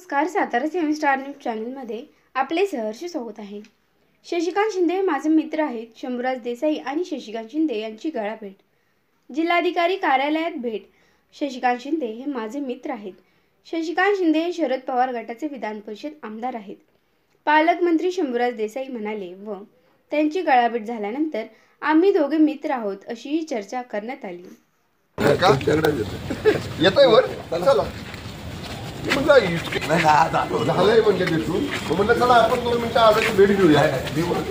नमस्कार, Satara 7 star news चॅनलमध्ये आपले सहर्ष स्वागत आहे। शशिकांत शिंदे माझे मित्र आहेत। शंभूराज देसाई आणि शशिकांत शिंदे यांची गळाभेट। जिल्हाधिकारी कार्यालयात भेट। शशिकांत शिंदे हे माझे मित्र आहेत। शशिकांत शिंदे हे शरद पवार गटाचे विधान परिषद आमदार आहेत। पालकमंत्री शंभूराज देसाई म्हणाले व त्यांची गळाभेट झाल्यानंतर आम्ही दोघे मित्र आहोत अशी चर्चा करण्यात आली। झालंय म्हणजे तिथून म्हणलं चला आपण 2 मिनिटं आजची भेट घेऊया,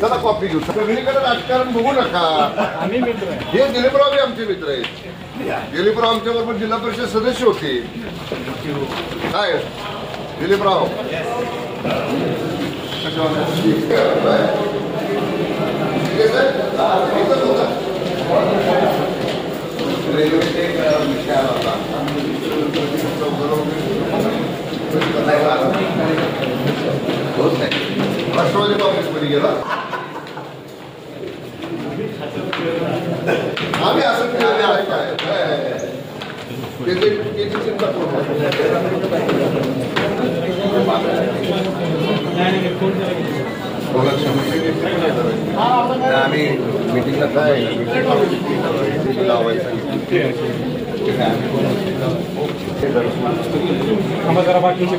चला कॉफी घेऊ। सगळीकडे राजकारण बघू नका। हे दिलीपराव बी आमचे मित्र आहेत। दिलीपराव आमच्या बरोबर जिल्हा परिषद सदस्य होते। काय दिलीपराव राष्ट्रवादी काँग्रेसमध्ये गेला। आम्ही असं चिंता करू आम्ही मिटिंगला काय बाकीचे